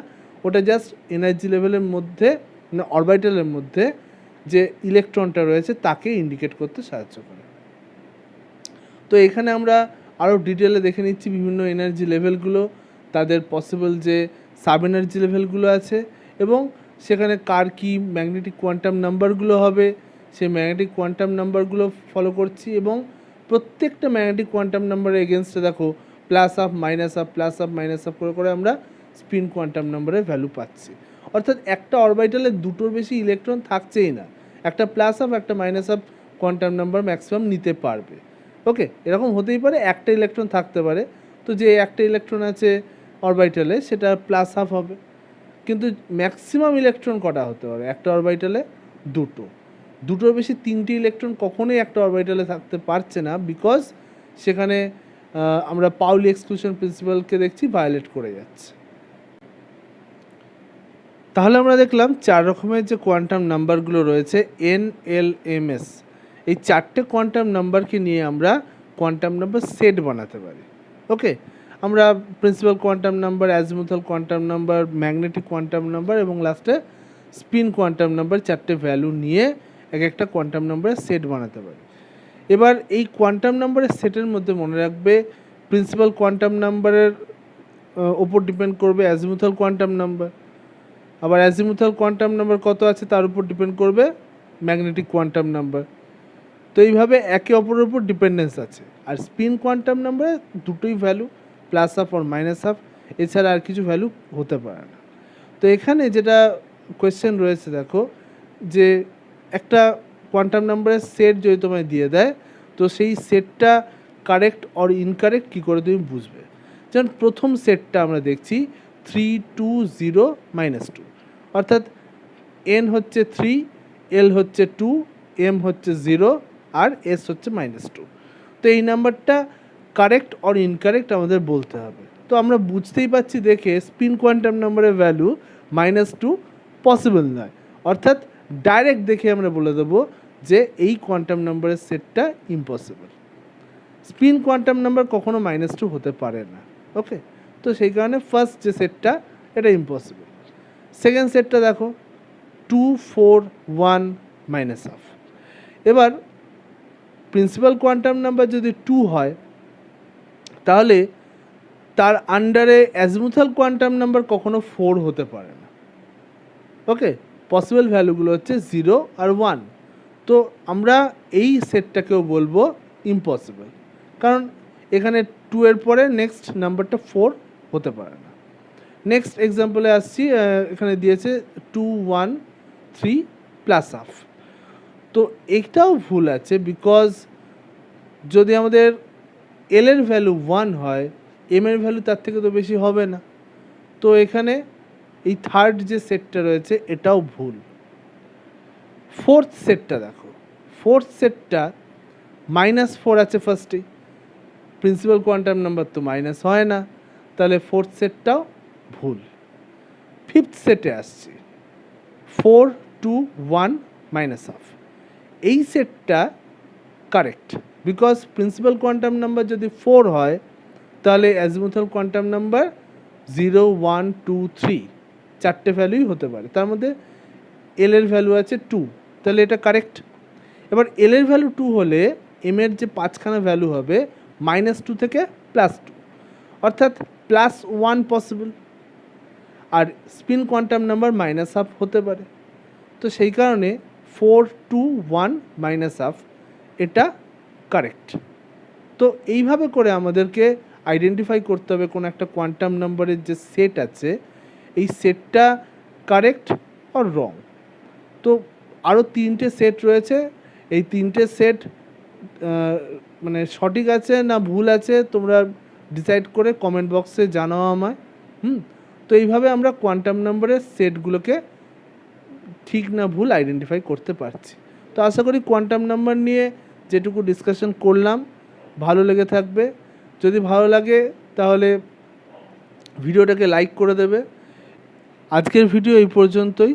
ওটা জাস্ট এনার্জি লেভেলের মধ্যে, মানে অরবিটালের মধ্যে যে ইলেকট্রনটা রয়েছে তাকে ইন্ডিকেট করতে সাহায্য করে। তো এখানে আমরা আরও ডিটেলে দেখে নিচ্ছি বিভিন্ন এনার্জি লেভেলগুলো, তাদের পসিবল যে সাব এনার্জি লেভেলগুলো আছে, এবং সেখানে কার কি ম্যাগনেটিক কোয়ান্টাম নাম্বারগুলো হবে, সেই ম্যাগনেটিক কোয়ান্টাম নাম্বারগুলো ফলো করছি এবং প্রত্যেকটা ম্যাগনেটিক কোয়ান্টাম নাম্বারের এগেনস্টে দেখো plus up minus up plus up minus up করে করে আমরা স্পিন কোয়ান্টাম নাম্বারের ভ্যালু পাচ্ছি। অর্থাৎ একটা অরবিটালে দুটোর বেশি ইলেকট্রন থাকছেই না, একটা প্লাস আপ একটা minus up quantum number maximum নিতে পারবে। ওকে, এরকম হতেই পারে একটা ইলেকট্রন থাকতে পারে, তো যে একটা ইলেকট্রন আছে অরবিটালে সেটা প্লাস হাফ হবে, কিন্তু ম্যাক্সিমাম ইলেকট্রন কটা হতে পারে একটা অরবিটালে? দুটোর বেশি তিনটি ইলেকট্রন কখনোই একটা অরবিটালে থাকতে পারছে না, বিকজ সেখানে আমরা পাউলি এক্সক্লুশন প্রিন্সিপালকে দেখছি ভায়োলেট করে যাচ্ছে। তাহলে আমরা দেখলাম 4 রকমের যে কোয়ান্টাম নাম্বারগুলো রয়েছে এন, এল, এম, এস, এই 4টে কোয়ান্টাম নাম্বারকে নিয়ে আমরা কোয়ান্টাম নাম্বার সেট বানাতে পারি। ওকে, আমরা principal quantum number, azimuthal quantum number, magnetic quantum number এবং লাস্টে স্পিন কোয়ান্টাম নাম্বার 4টে ভ্যালু নিয়ে এক একটা কোয়ান্টাম নাম্বারের সেট বানাতে পারি। এবার এই কোয়ান্টাম নাম্বারের সেটের মধ্যে মনে রাখবে প্রিন্সিপাল কোয়ান্টাম নাম্বারের ওপর ডিপেন্ড করবে অ্যাজিমুথাল কোয়ান্টাম নাম্বার, আবার অ্যাজিমুথাল কোয়ান্টাম নাম্বার কত আছে তার উপর ডিপেন্ড করবে ম্যাগনেটিক কোয়ান্টাম নাম্বার। তো এইভাবে একে অপরের উপর ডিপেন্ডেন্স আছে। আর স্পিন কোয়ান্টাম নাম্বারে দুটোই ভ্যালু প্লাস হাফ আর মাইনাস হাফ, এছাড়া আর কিছু ভ্যালু হতে পারে না। তো এখানে যেটা কোয়েশ্চেন রয়েছে দেখো, যে একটা কোয়ান্টাম নাম্বারের সেট যদি তোমায় দিয়ে দেয়, তো সেই সেটটা কারেক্ট অর ইনকারেক্ট কী করে তুমি বুঝবে? যেমন প্রথম সেটটা আমরা দেখছি 3, 2, 0, -2, অর্থাৎ এন হচ্ছে 3, এল হচ্ছে 2, এম হচ্ছে 0 আর এস হচ্ছে -2। তো এই নাম্বারটা কারেক্ট অর ইনকারেক্ট আমাদের বলতে হবে। তো আমরা বুঝতেই পারছি দেখে স্পিন কোয়ান্টাম নাম্বারের ভ্যালু -2 পসিবল নয়, অর্থাৎ ডাইরেক্ট দেখে আমরা বলে দেবো যে এই কোয়ান্টাম নাম্বারের সেটটা ইম্পসিবল। স্পিন কোয়ান্টাম নাম্বার কখনো -2 হতে পারে না। ওকে, তো সেই কারণে ফার্স্ট যে সেটটা এটা ইম্পসিবল। সেকেন্ড সেটটা দেখো 2, 4, 1, -1/2। এবার প্রিন্সিপাল কোয়ান্টাম নাম্বার যদি 2 হয় তাহলে তার আন্ডারে অ্যাজিমুথাল কোয়ান্টাম নাম্বার কখনো 4 হতে পারে না। ওকে, পসিবল ভ্যালুগুলো হচ্ছে 0 আর 1। তো আমরা এই সেটটাকেও বলবো ইম্পসিবল, কারণ এখানে 2 এর পরে নেক্সট নাম্বারটা 4 হতে পারে না। নেক্সট এক্সাম্পলে আসছি, এখানে দিয়েছে 2, 1, 3 প্লাস হাফ। তো এইটাও ভুল আছে, বিকজ যদি আমাদের এল এর ভ্যালু 1 হয়, এম এর ভ্যালু তার থেকে তো বেশি হবে না। তো এখানে এই থার্ড যে সেটটা রয়েছে এটাও ভুল। ফোর্থ সেটটা দেখো, ফোর্থ সেটটা -4 আছে ফার্স্টে, প্রিন্সিপাল কোয়ান্টাম নাম্বার তো মাইনাস হয় না, তাহলে ফোর্থ সেটটাও ভুল। ফিফথ সেটে আসছি 4, 2, 1, -1/2। এই সেটটা correct, because principal quantum number যদি 4 হয় তাহলে অ্যাজিমুথাল কোয়ান্টাম নাম্বার 0, 1, 2, 3 চারটে ভ্যালুই হতে পারে, তার মধ্যে এল এর ভ্যালু আছে 2, তাহলে এটা কারেক্ট। এবার এল এর ভ্যালু 2 হলে এম এর যে 5খানা ভ্যালু হবে -2 থেকে +2, অর্থাৎ +1 পসিবল। আর স্পিন কোয়ান্টাম নাম্বার -1/2 হতে পারে, তো সেই কারণে 4, 2, 1, -1/2 এটা কারেক্ট। তো এইভাবে করে আমাদেরকে আইডেন্টিফাই করতে হবে কোনো একটা কোয়ান্টাম নাম্বারের যে সেট আছে এই সেটটা কারেক্ট আর রং। তো আরও 3টে সেট রয়েছে, এই 3টে সেট মানে সঠিক আছে না ভুল আছে তোমরা ডিসাইড করে কমেন্ট বক্সে জানাও আমায়। তো এইভাবে আমরা কোয়ান্টাম নাম্বারের সেটগুলোকে ঠিক না ভুল আইডেন্টিফাই করতে পারছি। তো আশা করি কোয়ান্টাম নাম্বার নিয়ে যেটুকু ডিসকাশন করলাম ভালো লেগে থাকবে। যদি ভালো লাগে তাহলে ভিডিওটাকে লাইক করে দেবে। আজকের ভিডিও এই পর্যন্তই।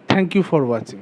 Thank you for watching.